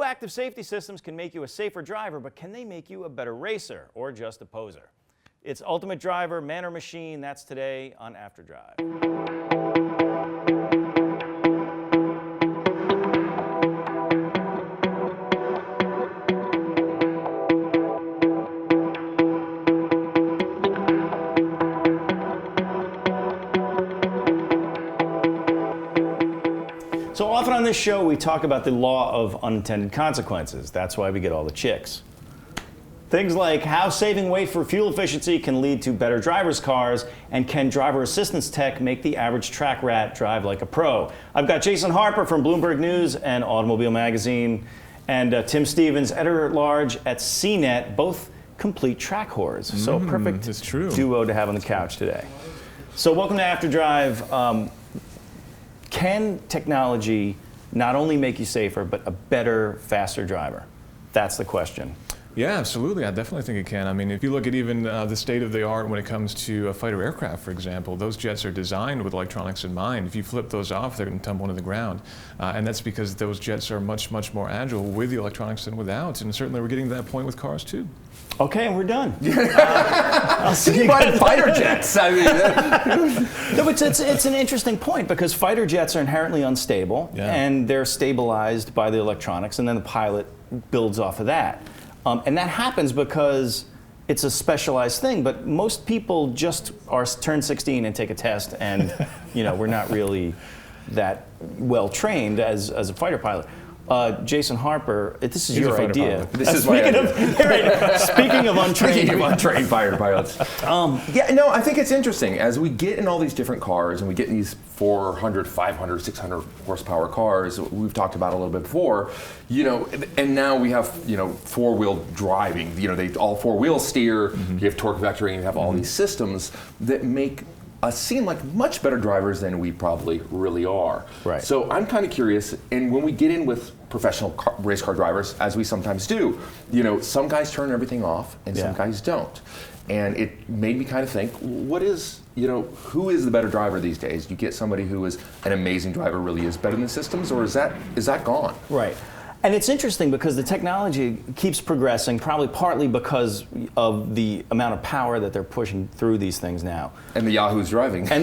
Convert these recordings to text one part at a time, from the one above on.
active safety systems can make you a safer driver, but can they make you a better racer or just a poser? It's Ultimate Driver, Man or Machine. That's today on After Drive. So often on this show, we talk about the law of unintended consequences. That's why we get all the chicks. Things like how saving weight for fuel efficiency can lead to better driver's cars, and can driver assistance tech make the average track rat drive like a pro? I've got Jason Harper from Bloomberg News and Automobile Magazine, and Tim Stevens, editor-at-large at CNET, both complete track whores. So perfect duo to have on the couch today. So welcome to After Drive. Can technology not only make you safer, but a better, faster driver? That's the question. Yeah, absolutely. I definitely think it can. I mean, if you look at even the state of the art when it comes to a fighter aircraft, for example, those jets are designed with electronics in mind. If you flip those off, they're going to tumble into the ground. And that's because those jets are much, much more agile with the electronics than without. And certainly we're getting to that point with cars, too. Okay, and we're done. I'll see you guys fighter jets. I mean, no, it's an interesting point because fighter jets are inherently unstable, and they're stabilized by the electronics, and then the pilot builds off of that. And that happens because it's a specialized thing, but most people just turn 16 and take a test, and we're not really that well trained as a fighter pilot. Jason Harper, this is your idea. This is my idea. Speaking of untrained, untrained fighter pilots. I think it's interesting. As we get in all these different cars and we get in these 400, 500, 600 horsepower cars, we've talked about a little bit before, and now we have, four-wheel driving. They all four-wheel steer, you have torque vectoring, you have all these systems that make us seem like much better drivers than we probably really are. Right. So I'm kind of curious, and when we get in with professional race car drivers, as we sometimes do, some guys turn everything off and some guys don't. And it made me kind of think, who is the better driver these days? You get somebody who is an amazing driver, really is better than systems, or is that gone? Right. And it's interesting because the technology keeps progressing, probably partly because of the amount of power that they're pushing through these things now. And the Yahoo's driving. So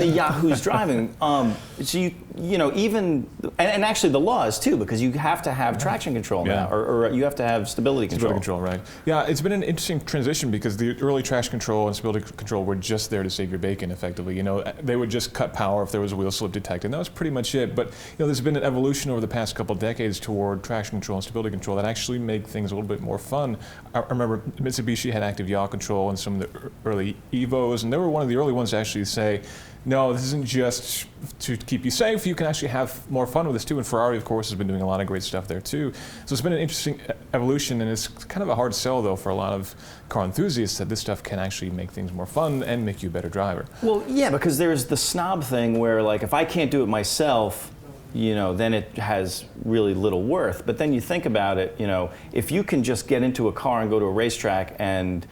even actually the law is too, because you have to have traction control now, or you have to have stability control. Stability control, right. Yeah, it's been an interesting transition because the early traction control and stability control were just there to save your bacon, effectively. They would just cut power if there was a wheel slip detected, and that was pretty much it. But there's been an evolution over the past couple of decades toward traction control and stability control that actually make things a little bit more fun. I remember Mitsubishi had active yaw control in some of the early Evos, and they were one of the early ones to actually say, no, this isn't just to keep you safe, you can actually have more fun with this too. And Ferrari, of course, has been doing a lot of great stuff there too. So it's been an interesting evolution, and it's kind of a hard sell though for a lot of car enthusiasts that this stuff can actually make things more fun and make you a better driver. Well, yeah, because there's the snob thing where, like, if I can't do it myself, then it has really little worth. But then you think about it, if you can just get into a car and go to a racetrack and,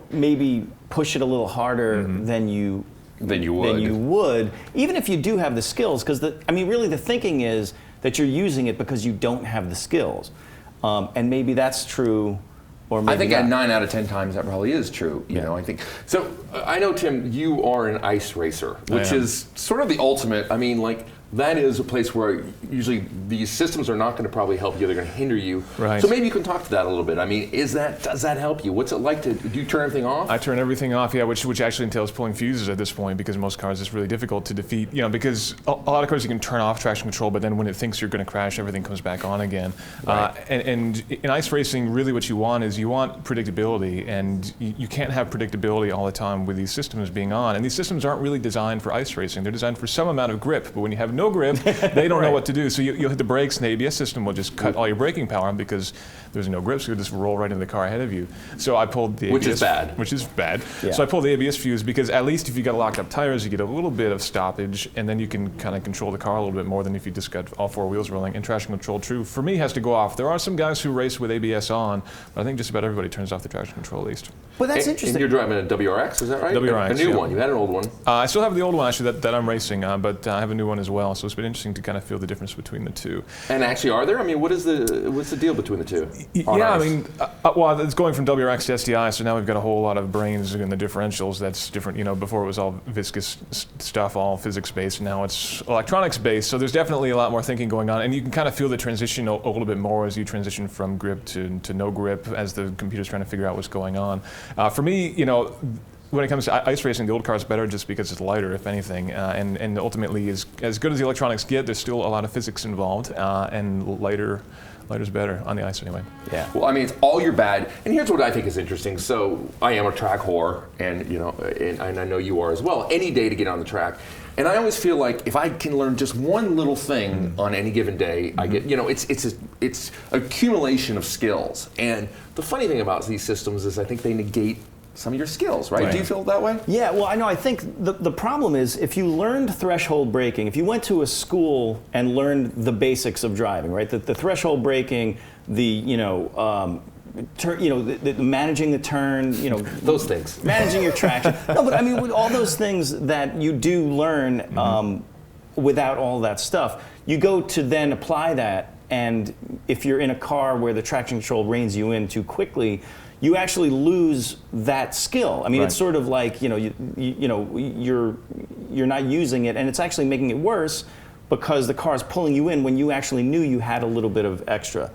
maybe push it a little harder than you would, even if you do have the skills, because really the thinking is that you're using it because you don't have the skills, and maybe that's true, or maybe I think not. at 9 out of 10 times that probably is true. I think so. I know, Tim, you are an ice racer, which is sort of the ultimate. That is a place where usually these systems are not going to probably help you; they're going to hinder you. Right. So maybe you can talk to that a little bit. Does that help you? What's it like do you turn everything off? I turn everything off, which actually entails pulling fuses at this point, because most cars it's really difficult to defeat. Because a lot of cars you can turn off traction control, but then when it thinks you're going to crash, everything comes back on again. Right. And in ice racing, really what you want is predictability, and you can't have predictability all the time with these systems being on. And these systems aren't really designed for ice racing; they're designed for some amount of grip. But when you have no grip, they don't know what to do. So you'll hit the brakes, and the ABS system will just cut all your braking power on because there's no grip, so you'll just roll right into the car ahead of you. So I pulled the ABS. Which is bad. Yeah. So I pulled the ABS fuse because at least if you got locked up tires, you get a little bit of stoppage, and then you can kind of control the car a little bit more than if you just got all four wheels rolling. And traction control, true, for me, has to go off. There are some guys who race with ABS on, but I think just about everybody turns off the traction control at least. But that's and, interesting. And you're driving a WRX, is that right? WRX, A new yeah. one. You had an old one. I still have the old one actually that I'm racing, but I have a new one as well. So it's been interesting to kind of feel the difference between the two. And actually, are there? I mean, what's the deal between the two? Yeah, I mean, well, it's going from WRX to STI, so now we've got a whole lot of brains in the differentials. That's different. You know, before it was all viscous stuff, all physics-based. Now it's electronics-based. So there's definitely a lot more thinking going on, and you can kind of feel the transition a little bit more as you transition from grip to no grip as the computer's trying to figure out what's going on. For me, you know, when it comes to ice racing, the old car is better just because it's lighter, if anything, and ultimately, as good as the electronics get, there's still a lot of physics involved, and lighter's better on the ice anyway. Yeah. Well, I mean, it's all your bad. And here's what I think is interesting. So I am a track whore, and you know, and I know you are as well. Any day to get on the track. And I always feel like if I can learn just one little thing on any given day, I get, you know, it's accumulation of skills. And the funny thing about these systems is I think they negate some of your skills, right? Do you feel that way? Yeah, well, I know. I think the problem is if you learned threshold braking, if you went to a school and learned the basics of driving, right? The threshold braking, the managing the turn, you know, those things, managing your traction. No, but I mean, with all those things that you do learn without all that stuff, you go to then apply that, and if you're in a car where the traction control reins you in too quickly, you actually lose that skill. I mean, it's sort of like, you know, you're not using it, and it's actually making it worse because the car is pulling you in when you actually knew you had a little bit of extra.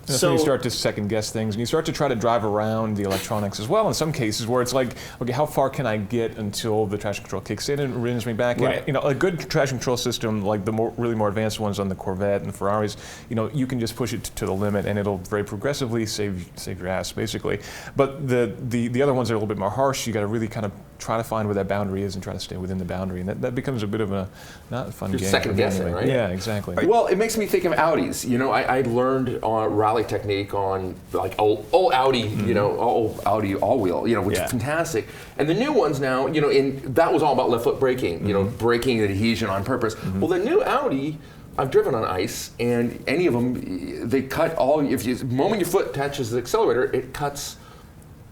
That's when you start to second guess things, and you start to try to drive around the electronics as well in some cases where it's like, okay, how far can I get until the traction control kicks in and reins me back? Right. And, you know, a good traction control system, like the really more advanced ones on the Corvette and the Ferraris, you know, you can just push it to the limit and it'll very progressively save your ass, basically. But the other ones are a little bit more harsh. You got to really kind of try to find where that boundary is and try to stay within the boundary, and that becomes a bit of a not fun game. Second guessing, right? Yeah, exactly. Well, it makes me think of Audis. You know, I learned rally technique on like old Audi, you know, old Audi all-wheel, you know, which is fantastic. And the new ones now, you know, that was all about left foot braking, you know, braking adhesion on purpose. Well, the new Audi, I've driven on ice, and any of them, they cut all. The moment your foot touches the accelerator, it cuts.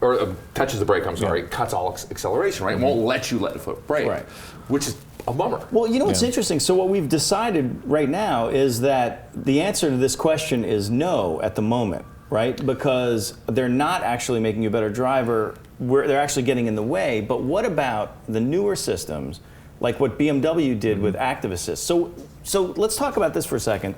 Or touches the brake, I'm sorry, it cuts all acceleration, right? It won't let you let the foot brake, which is a bummer. Well, you know what's interesting? So what we've decided right now is that the answer to this question is no at the moment, right? Because they're not actually making you a better driver. They're actually getting in the way. But what about the newer systems, like what BMW did with Active Assist? So let's talk about this for a second.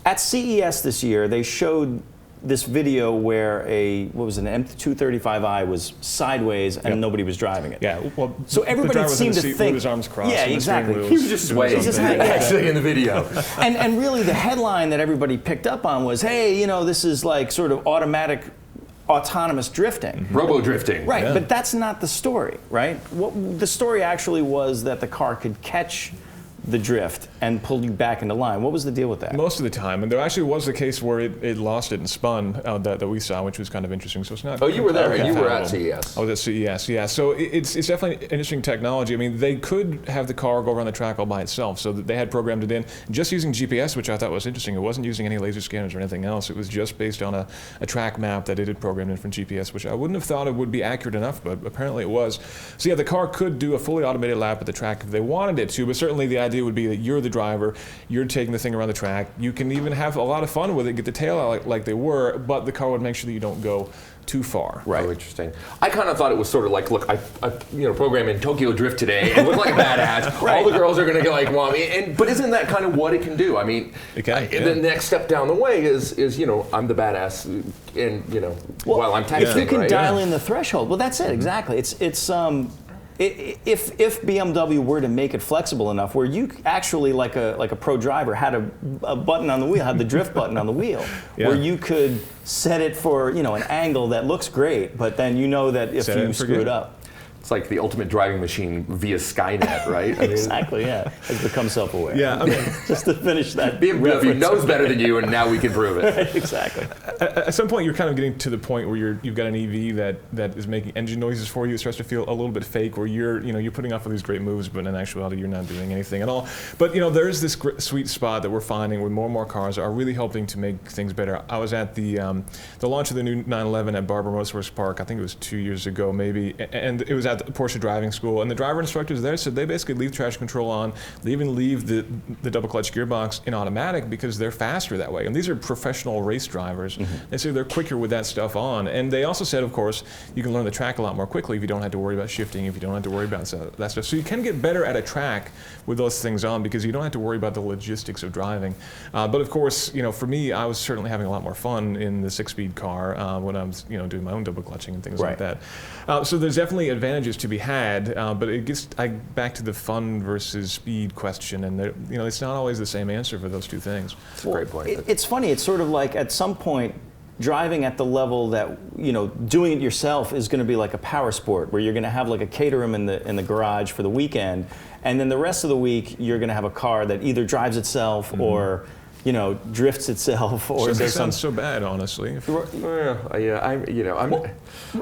At CES this year, they showed this video where an M235i was sideways and nobody was driving it. Yeah, well, so everybody seemed to think, with his arms crossed. Yeah, exactly. He was just swaying, actually, in the video. and really, the headline that everybody picked up on was, "Hey, you know, this is like sort of autonomous drifting." Robo drifting. Right, but that's not the story, right? The story actually was that the car could catch the drift and pull you back into line. What was the deal with that? Most of the time, and there actually was the case where it lost it and spun that we saw, which was kind of interesting. So it's not. Oh, you were there. Okay. You were at CES. I was at CES. Yeah. So it's definitely interesting technology. I mean, they could have the car go around the track all by itself. So they had programmed it in just using GPS, which I thought was interesting. It wasn't using any laser scanners or anything else. It was just based on a track map that it had programmed in from GPS, which I wouldn't have thought it would be accurate enough, but apparently it was. So yeah, the car could do a fully automated lap at the track if they wanted it to, but certainly the idea would be that you're the driver, you're taking the thing around the track. You can even have a lot of fun with it, get the tail out like they were, but the car would make sure that you don't go too far. Right. Oh, interesting. I kind of thought it was sort of like, look, I program in Tokyo Drift today and look like a badass. All the girls are going to go like, mommy. But isn't that kind of what it can do? I mean, the next step down the way is you know, I'm the badass, and you know, while I'm texting. If you can dial in the threshold, well, that's it exactly. If BMW were to make it flexible enough where you actually, like a pro driver, had a button on the wheel, had the drift button on the wheel, where you could set it for, you know, an angle that looks great, but then you know that if you screw it up. It's like the ultimate driving machine via Skynet, right? I mean, Exactly, yeah. Has become self-aware. Yeah, I mean, Just to finish that. BMW knows better than you, and now we can prove it. Exactly. at some point, you're kind of getting to the point where you've got an EV that is making engine noises for you. It starts to feel a little bit fake, where you're putting off all these great moves, but in actuality, you're not doing anything at all. But there's this sweet spot that we're finding where more and more cars are really helping to make things better. I was at the launch of the new 911 at Barber Motorsports Park. I think it was 2 years ago, maybe, and it was at the Porsche driving school. And the driver instructors there said they basically leave traction control on. They even leave the double clutch gearbox in automatic because they're faster that way. And these are professional race drivers. They say they're quicker with that stuff on. And they also said, of course, you can learn the track a lot more quickly if you don't have to worry about shifting, if you don't have to worry about that stuff. So you can get better at a track with those things on because you don't have to worry about the logistics of driving. But of course, for me, I was certainly having a lot more fun in the 6-speed car when I was doing my own double clutching and things like that. So there's definitely advantages to be had, but it gets back to the fun versus speed question, and it's not always the same answer for those two things. That's a great point. It's funny. It's sort of like at some point, driving at the level that doing it yourself is going to be like a power sport, where you're going to have like a caterum in the garage for the weekend, and then the rest of the week you're going to have a car that either drives itself or drifts itself, or does sounds so bad, honestly.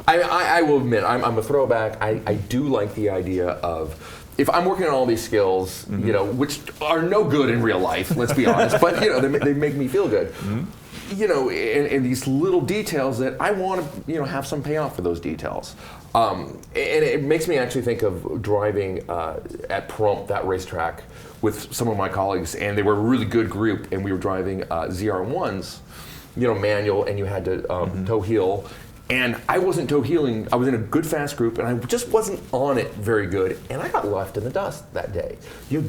I will admit, I'm a throwback. I do like the idea of, if I'm working on all these skills, which are no good in real life, let's be honest, but they make me feel good. And these little details that I want to have some payoff for those details. And it makes me actually think of driving at Pahrump, that racetrack, with some of my colleagues, and they were a really good group, and we were driving ZR1s, manual, and you had to toe heel. And I wasn't toe heeling. I was in a good fast group, and I just wasn't on it very good. And I got left in the dust that day,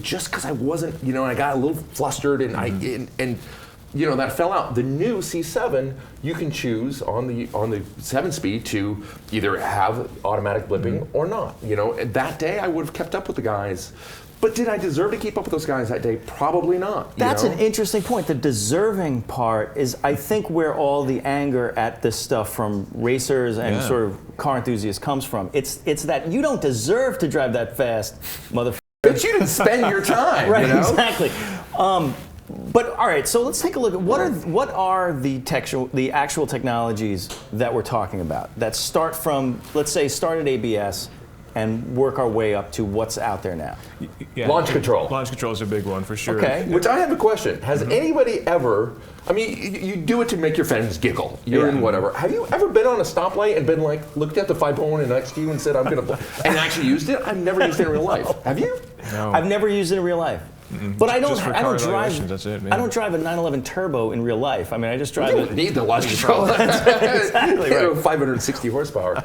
just because I wasn't, and I got a little flustered, and that fell out. The new C7, you can choose on the 7-speed to either have automatic blipping or not. That day I would have kept up with the guys. But did I deserve to keep up with those guys that day? Probably not. That's an interesting point. The deserving part is, I think, where all the anger at this stuff from racers and sort of car enthusiasts comes from. It's that you don't deserve to drive that fast, motherfucker. But you didn't spend your time. Right, exactly. But all right, so let's take a look at what are the actual technologies that we're talking about that start from, let's say, start at ABS and work our way up to what's out there now. Yeah. Launch control. Launch control is a big one for sure. Okay. Which I have a question. Has anybody ever, you do it to make your friends giggle. You're in whatever. Have you ever been on a stoplight and been looked at the 5.1 next to you and said, I'm going to, and actually used it? I've never used it in real life. Have you? No. I've never used it in real life. But I don't drive. That's it, I don't drive a 911 Turbo in real life. I just drive. You don't need the launch control. Exactly right. 560 horsepower.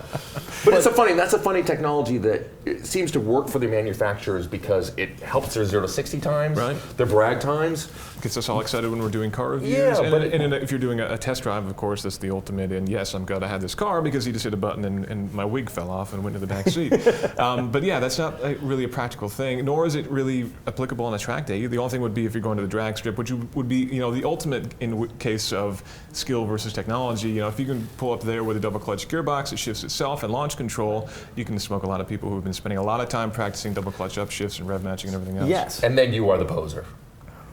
But that's a funny technology that it seems to work for the manufacturers because it helps their 0 to 60 times, their brag times. Gets us all excited when we're doing car reviews. Yeah, and if you're doing a test drive, of course, that's the ultimate. And yes, I'm glad I had this car because he just hit a button and my wig fell off and went to the back seat. But yeah, that's not really a practical thing, nor is it really applicable on a track day. The only thing would be if you're going to the drag strip, which would be the ultimate in case of skill versus technology. If you can pull up there with a double clutch gearbox, it shifts itself, and launch control, you can smoke a lot of people who have been spending a lot of time practicing double clutch upshifts and rev matching and everything else. Yes. And then you are the poser.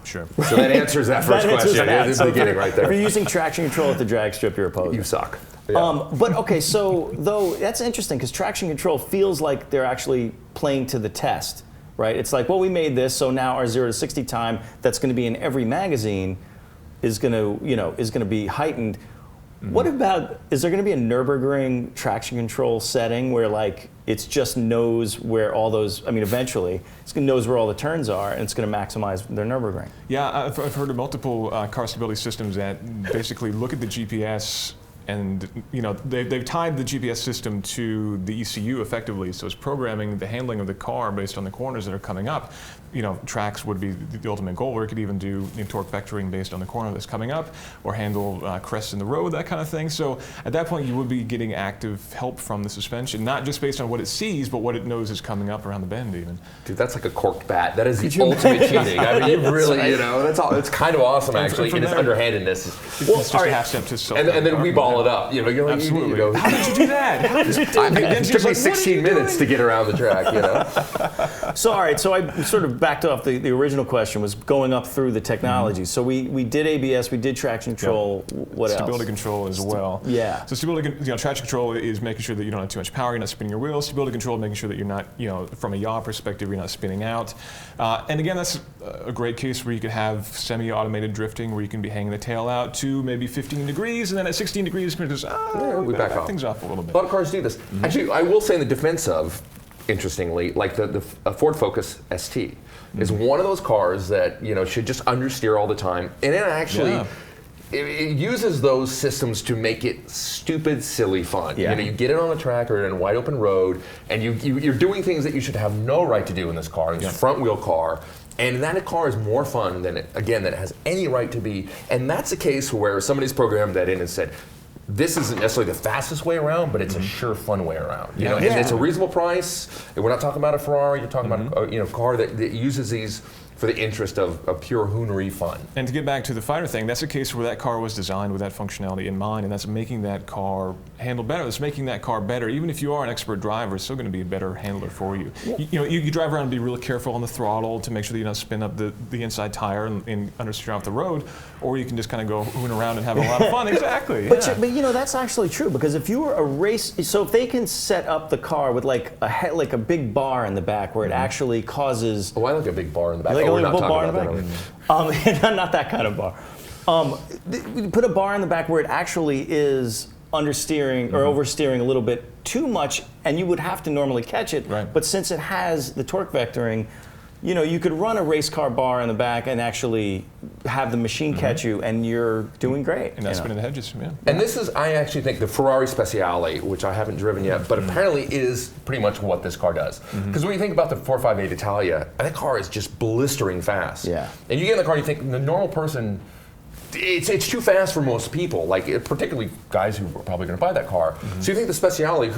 Sure. So that answers that first question at the beginning right there. If you're using traction control at the drag strip, you're a poser. You suck. Yeah. But okay, so though that's interesting because traction control feels like they're actually playing to the test, right? It's like, well, we made this, so now our 0 to 60 time that's going to be in every magazine is going to be heightened. What about, is there going to be a Nürburgring traction control setting where it's just knows where all those, eventually, it's going to knows where all the turns are and it's going to maximize their Nürburgring? Yeah, I've heard of multiple car stability systems that basically look at the GPS and they've tied the GPS system to the ECU effectively, so it's programming the handling of the car based on the corners that are coming up. Tracks would be the ultimate goal, where it could even do torque vectoring based on the corner that's coming up, or handle crests in the road, that kind of thing. So at that point, you would be getting active help from the suspension, not just based on what it sees, but what it knows is coming up around the bend even. Dude, that's like a corked bat. That is the ultimate cheating. You really, that's all. It's kind of awesome, actually, in its underhandedness. It's just a half step to self. And then we ball call it up. You're like, Absolutely. You know, how did you do that? How did you do that? it took me 16 minutes to get around the track, you know. So, all right, so I sort of backed off the original question was going up through the technology. So we did ABS, we did traction control, what else? Stability control as well. Yeah. So stability, traction control is making sure that you don't have too much power, you're not spinning your wheels. Stability control, making sure that you're not, from a yaw perspective, you're not spinning out. And again, that's a great case where you could have semi-automated drifting where you can be hanging the tail out to maybe 15 degrees, and then at 16 degrees, we just we back off. things off a little bit. A lot of cars do this. Actually, I will say in the defense of, interestingly, like the Ford Focus ST is one of those cars that should just understeer all the time, and it actually it uses those systems to make it stupid, silly fun. Yeah. You get it on a track or in a wide open road, and you're doing things that you should have no right to do in this car. It's a front wheel car. And that car is more fun than it has any right to be. And that's a case where somebody's programmed that in and said, this isn't necessarily the fastest way around, but it's a sure fun way around. And it's a reasonable price. And we're not talking about a Ferrari. You're talking about a car that uses these for the interest of pure hoonery fun. And to get back to the fighter thing, that's a case where that car was designed with that functionality in mind, and that's making that car handle better. That's making that car better. Even if you are an expert driver, it's still going to be a better handler for you. You drive around and be really careful on the throttle to make sure that you don't spin up the inside tire and understeer off the road, or you can just kind of go hoon around and have a lot of fun. Exactly. But that's actually true, because if you were a race, so if they can set up the car with like a big bar in the back where it actually causes. Oh, I like a big bar in the back. Like we're not talking bar about in the that. back? Not that kind of bar. You put a bar in the back where it actually is understeering or oversteering a little bit too much, and you would have to normally catch it. Right. But since it has the torque vectoring, you could run a race car bar in the back and actually have the machine catch you, and you're doing great. And that's spinning the hedges, yeah. And this is, I actually think, the Ferrari Speciale, which I haven't driven yet, but apparently is pretty much what this car does. Because when you think about the 458 Italia, that car is just blistering fast. Yeah. And you get in the car and you think, the normal person, it's too fast for most people, like particularly guys who are probably going to buy that car. So you think the Speciale,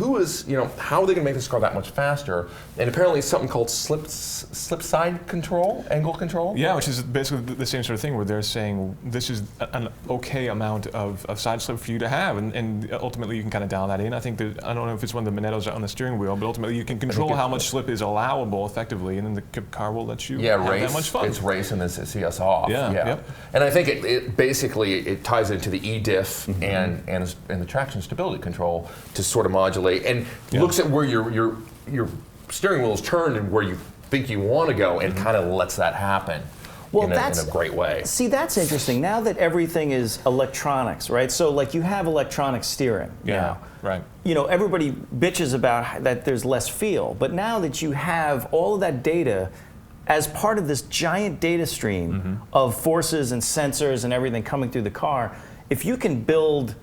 how are they going to make this car that much faster? And apparently it's something called slip side control, angle control. Yeah, which is basically the same sort of thing where they're saying this is an okay amount of side slip for you to have, and ultimately you can kind of dial that in. I think I don't know if it's one of the Minettos on the steering wheel, but ultimately you can control how much slip is allowable effectively, and then the car will let you have that much fun. It's race and then CS off. Yeah. Yep. And I think it basically it ties into the e-diff and the traction stability control to sort of modulate and looks at where your steering wheel is turned and where you think you want to go, and kind of lets that happen. In a great way. See, that's interesting. Now that everything is electronics, right? So like you have electronic steering now. Right. Everybody bitches about that there's less feel, but now that you have all of that data as part of this giant data stream of forces and sensors and everything coming through the car, if you can build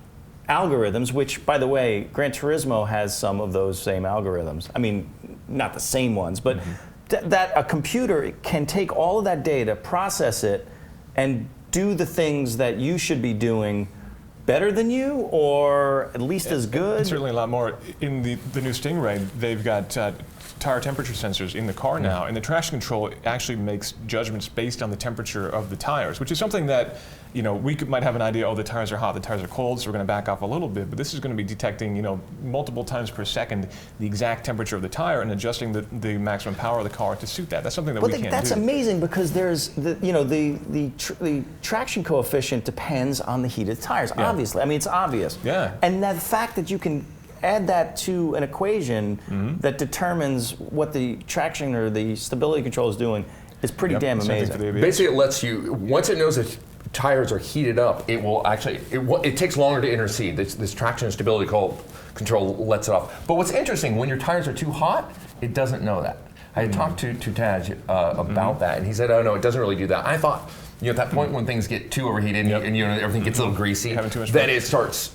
algorithms, which, by the way, Gran Turismo has some of those same algorithms. I mean, not the same ones, but that a computer can take all of that data, process it, and do the things that you should be doing better than you, or at least as good. And certainly a lot more. In the new Stingray, they've got tire temperature sensors in the car now, and the traction control actually makes judgments based on the temperature of the tires, which is something that we might have an idea, the tires are hot, the tires are cold, so we're going to back off a little bit, but this is going to be detecting multiple times per second the exact temperature of the tire and adjusting the maximum power of the car to suit that. That's something that we can't do. That's amazing, because there's the traction coefficient depends on the heat of the tires, obviously. I mean, it's obvious. Yeah. And the fact that you can add that to an equation that determines what the traction or the stability control is doing is pretty damn amazing. Basically, it lets you, once it knows that tires are heated up, it will actually, it takes longer to intercede. This traction and stability control lets it off. But what's interesting, when your tires are too hot, it doesn't know that. I had talked to Taj about that, and he said, oh no, it doesn't really do that. I thought, at that point when things get too overheated and everything gets a little greasy, then it starts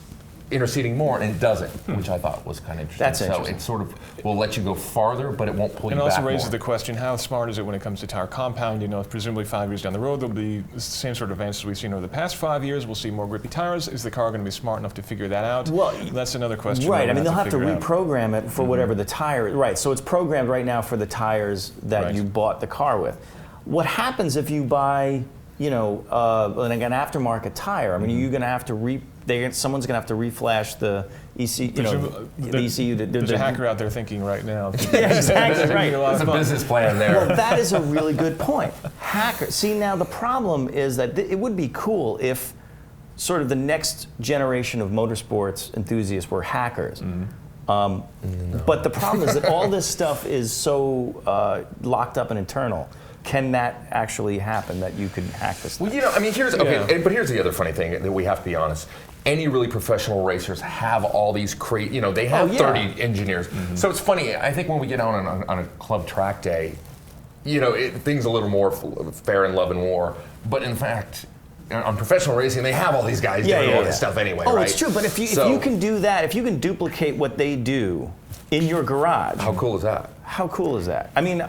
interceding more, and it doesn't, which I thought was kind of interesting. That's interesting. So it sort of will let you go farther, but it won't pull you back. And it also raises more. the question, how smart is it when it comes to tire compound? Presumably 5 years down the road, there'll be the same sort of advances we've seen over the past 5 years. We'll see more grippy tires. Is the car going to be smart enough to figure that out? Well, that's another question. Right. I mean, they'll have to reprogram it for whatever the tire. Right. So it's programmed right now for the tires that you bought the car with. What happens if you buy, like an aftermarket tire? I mean, are you going to have to someone's going to have to reflash the ECU. The ECU. There's a hacker out there thinking right now. Yeah, exactly right. There's a business plan there. Well, that is a really good point. Hackers. See, now the problem is that it would be cool if sort of the next generation of motorsports enthusiasts were hackers. No. But the problem is that all this stuff is so locked up and internal. Can that actually happen, that you could hack this thing? Well, I mean, here's the other funny thing that we have to be honest. Any really professional racers have all these they have 30 engineers. So it's funny. I think when we get on a club track day, things a little more fair in love and war. But in fact, on professional racing, they have all these guys doing all this stuff anyway, right? Oh, it's true. But if you can do that, if you can duplicate what they do in your garage, how cool is that? How cool is that? I mean,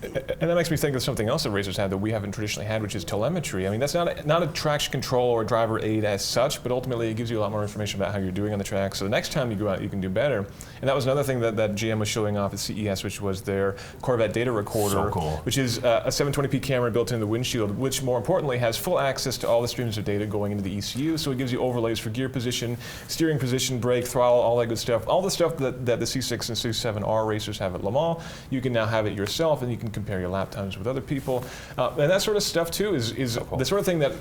and that makes me think of something else that racers have that we haven't traditionally had, which is telemetry. I mean, that's not a traction control or driver aid as such, but ultimately it gives you a lot more information about how you're doing on the track. So the next time you go out, you can do better. And that was another thing that GM was showing off at CES, which was their Corvette data recorder, which is a 720p camera built into the windshield, which more importantly has full access to all the streams of data going into the ECU. So it gives you overlays for gear position, steering position, brake, throttle, all that good stuff. All the stuff that the C6 and C7R racers have at Le Mans, you can now have it yourself, and you can compare your lap times with other people. And that sort of stuff too is the sort of thing that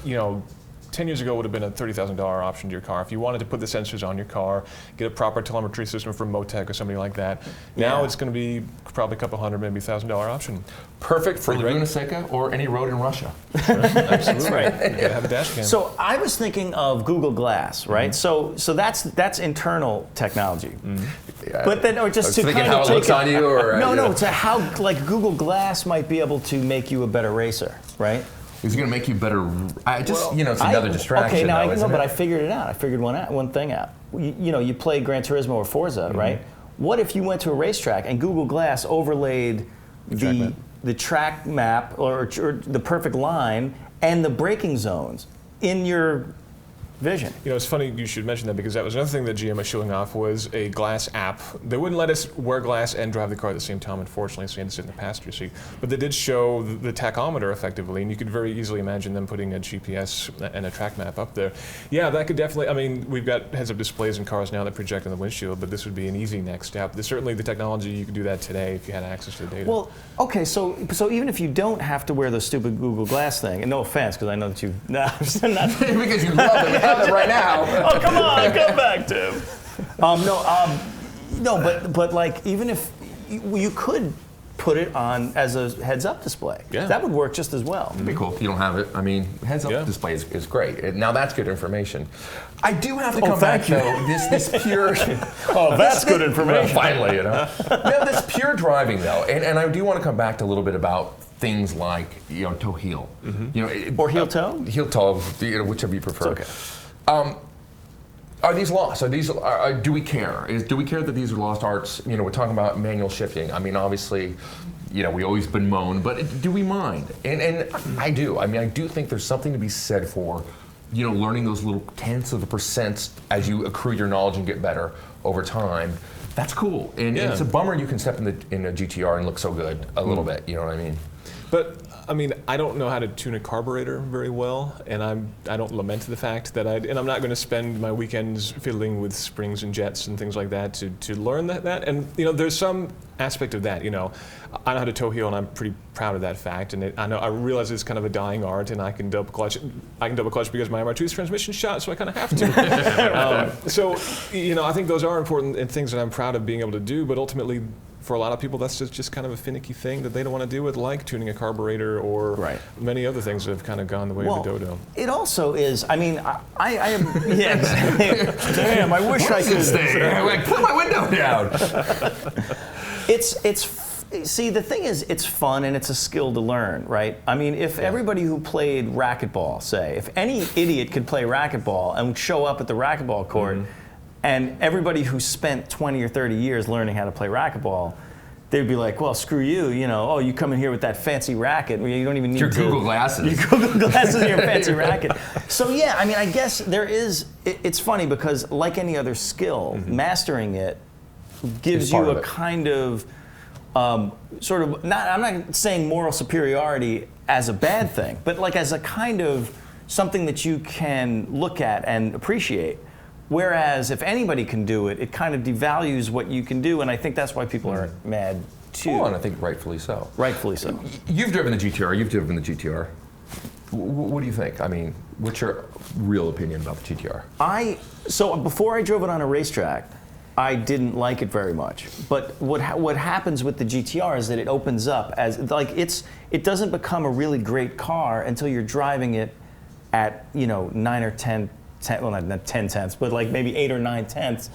10 years ago would have been a $30,000 option to your car. If you wanted to put the sensors on your car, get a proper telemetry system from Motec or somebody like that, now it's going to be probably a couple hundred, maybe $1,000 option. Perfect for Laguna Seca or any road in Russia. Absolutely right. You gotta have a dash cam. So I was thinking of Google Glass, right? So that's internal technology. Yeah. But then, or just to kind how of it looks on you, or to how like Google Glass might be able to make you a better racer, right? Is it going to make you better? It's another distraction. Okay, now though, but I figured it out. I figured one thing out. You play Gran Turismo or Forza, right? What if you went to a racetrack and Google Glass overlaid the track map or the perfect line and the braking zones in your vision? It's funny you should mention that, because that was another thing that GM was showing off was a Glass app. They wouldn't let us wear glass and drive the car at the same time, unfortunately, so you had to sit in the passenger seat. But they did show the tachometer effectively, and you could very easily imagine them putting a GPS and a track map up there. Yeah, that could definitely, I mean, we've got heads-up displays in cars now that project on the windshield, but this would be an easy next step. There's certainly the technology, you could do that today if you had access to the data. Well, okay, so even if you don't have to wear the stupid Google Glass thing, and no offense, because I know that you, because you love it. We have it right now. Oh, come on, come back, Tim. But like, even if you could put it on as a heads-up display, that would work just as well. It'd be cool if you don't have it. I mean, heads-up display is great. Now that's good information. I do have to come back though. This pure. That's good information. Finally, Now this pure driving though, and I do want to come back to a little bit about things like toe heel, or heel toe, whichever you prefer. It's okay. Are these lost? Do we care? Do we care that these are lost arts? We're talking about manual shifting. I mean, obviously, we always bemoan, but do we mind? And I do. I mean, I do think there's something to be said for, learning those little tenths of a percent as you accrue your knowledge and get better over time. That's cool. And it's a bummer you can step in a GTR and look so good a little bit. You know what I mean? But I mean, I don't know how to tune a carburetor very well, and I don't lament the fact that and I'm not going to spend my weekends fiddling with springs and jets and things like that to learn that. And there's some aspect of that. I know how to toe heel, and I'm pretty proud of that fact. And I realize it's kind of a dying art, and I can double clutch. Because my MR2's transmission shot, so I kind of have to. So I think those are important and things that I'm proud of being able to do. But ultimately, for a lot of people, that's just kind of a finicky thing that they don't want to deal with, like tuning a carburetor or many other things that have kind of gone the way of the dodo. It also is, I mean, I am, damn, I wish I could stay. Put my window down. See, the thing is, it's fun and it's a skill to learn, right? I mean, if everybody who played racquetball, say, if any idiot could play racquetball and show up at the racquetball court, and everybody who spent 20 or 30 years learning how to play racquetball, they'd be like, well, screw you, you come in here with that fancy racket, you don't even need your Google glasses. Your Google glasses and your fancy racket. So yeah, I mean, I guess there is, it's funny because like any other skill, mastering it gives you a kind of, I'm not saying moral superiority as a bad thing, but like as a kind of something that you can look at and appreciate. Whereas if anybody can do it, it kind of devalues what you can do, and I think that's why people are mad too. Oh, and I think rightfully so. Rightfully so. You've driven the GTR. You've driven the GTR. What do you think? I mean, what's your real opinion about the GTR? So before I drove it on a racetrack, I didn't like it very much. But what happens with the GTR is that it opens up as like it doesn't become a really great car until you're driving it at 9 or 10, well not 10 tenths, but like maybe 8 or 9 tenths,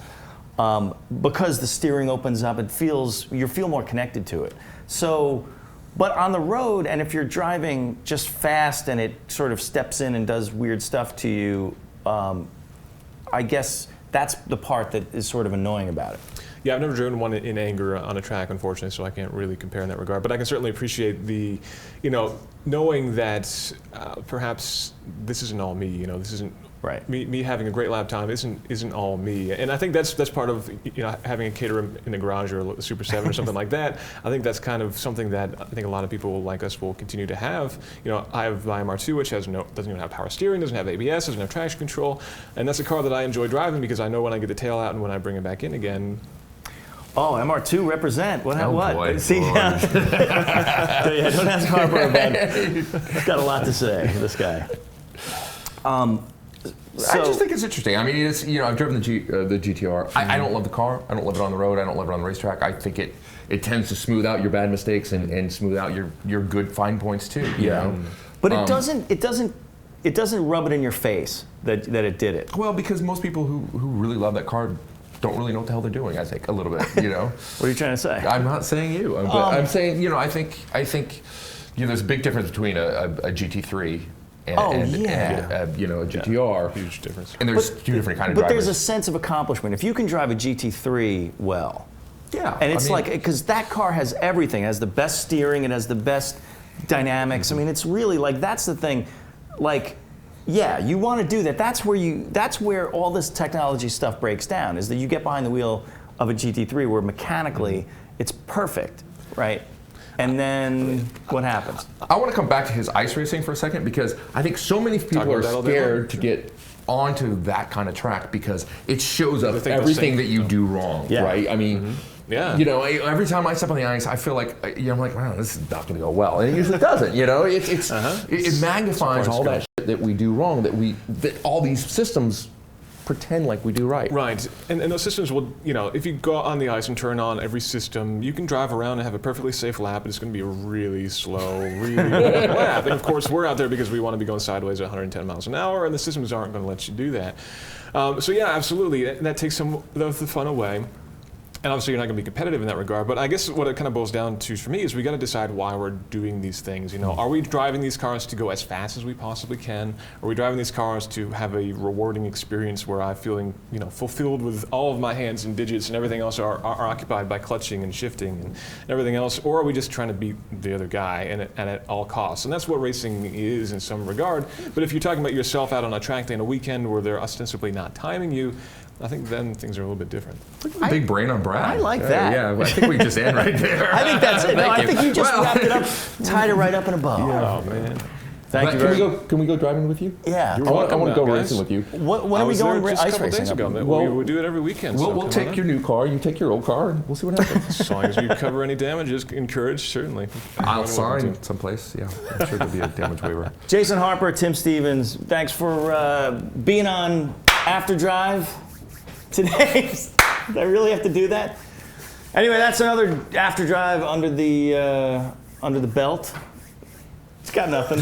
because the steering opens up. You feel more connected to it. So, but on the road, and if you're driving just fast and it sort of steps in and does weird stuff to you, I guess that's the part that is sort of annoying about it. Yeah, I've never driven one in anger on a track, unfortunately, so I can't really compare in that regard. But I can certainly appreciate the, knowing that perhaps this isn't all me. This isn't right. Me having a great lap time isn't all me. And I think that's part of having a caterer in the garage or a Super 7 or something like that. I think that's kind of something that I think a lot of people like us will continue to have. I have my MR2, which doesn't even have power steering, doesn't have ABS, doesn't have traction control, and that's a car that I enjoy driving because I know when I get the tail out and when I bring it back in again. Oh, MR2 represent. What? Boy, See, yeah, don't ask Harper about it. He's got a lot to say, this guy. I just think it's interesting. I mean, I've driven the GTR. I don't love the car. I don't love it on the road. I don't love it on the racetrack. I think it tends to smooth out your bad mistakes and smooth out your good fine points too. You know? But it doesn't rub it in your face that it did it. Well, because most people who really love that car don't really know what the hell they're doing, I think, a little bit, What are you trying to say? I'm not saying you, but I'm saying, I think there's a big difference between a GT3 and a GTR. Huge difference. And there's two different kind of drivers. But there's a sense of accomplishment. If you can drive a GT3 well, and it's because that car has everything. It has the best steering, it has the best dynamics. I mean, it's really like, that's the thing. Like, yeah, you want to do that. That's where all this technology stuff breaks down, is that you get behind the wheel of a GT3 where mechanically it's perfect, right? And then what happens? I want to come back to his ice racing for a second, because I think so many people are scared to get onto that kind of track because it shows up everything that you do wrong, right? I mean, every time I step on the ice, I feel like, I'm like, wow, this is not going to go well. And it usually doesn't, It magnifies all that shit that we do wrong, that all these systems pretend like we do right. Right, and those systems will, if you go on the ice and turn on every system, you can drive around and have a perfectly safe lap, but it's going to be a really slow, really long lap. And of course, we're out there because we want to be going sideways at 110 miles an hour, and the systems aren't going to let you do that. So yeah, absolutely, that takes some of the fun away. And obviously you're not going to be competitive in that regard, but I guess what it kind of boils down to for me is we got to decide why we're doing these things. Are we driving these cars to go as fast as we possibly can? Are we driving these cars to have a rewarding experience where I'm feeling, fulfilled with all of my hands and digits and everything else are occupied by clutching and shifting and everything else? Or are we just trying to beat the other guy and at all costs? And that's what racing is in some regard. But if you're talking about yourself out on a track day on a weekend where they're ostensibly not timing you, I think then things are a little bit different. Big brain on Brad. I like that. Yeah, I think we just end right there. I think that's it. No, I think you just wrapped it up, tied it right up in a bow. Yeah. Oh, man. Thank you. Can we go driving with you? Yeah. I want to go racing with you. When are we going ice racing? Days ago. We do it every weekend. We'll take your new car, you take your old car, and we'll see what happens. As long as you cover any damages, encouraged, certainly. I'll sign someplace. Yeah, I'm sure there'll be a damage waiver. Jason Harper, Tim Stevens, thanks for being on After Drive today. Did I really have to do that? Anyway, that's another After Drive under the belt. It's got nothing.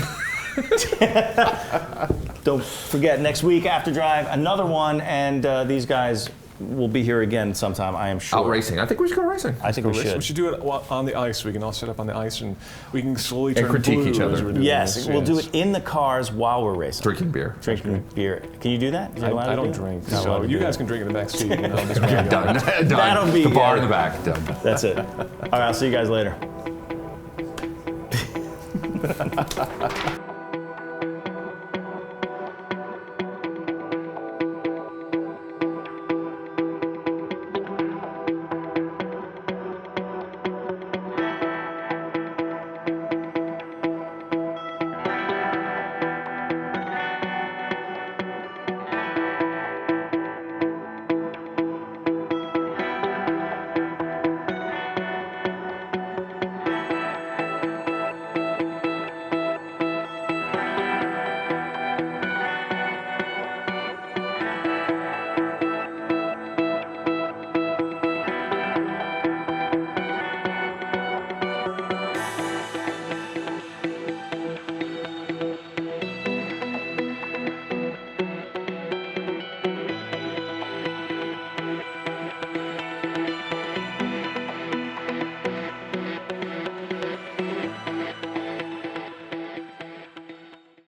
Don't forget, next week, After Drive, another one, and these guys will be here again sometime, I am sure. Out racing. I think we should go racing. I think we should. We should do it on the ice. We can all sit up on the ice and we can slowly turn critique blue each other. as we're doing Yes, this. we'll do it in the cars while we're racing. Drinking beer. Drinking beer. Can you do that? Is it allowed I to don't do? drink, Not allowed so to you do guys that. can drink in the back seat. Done. That'll be the bar in the back. Done. That's it. All right, I'll see you guys later.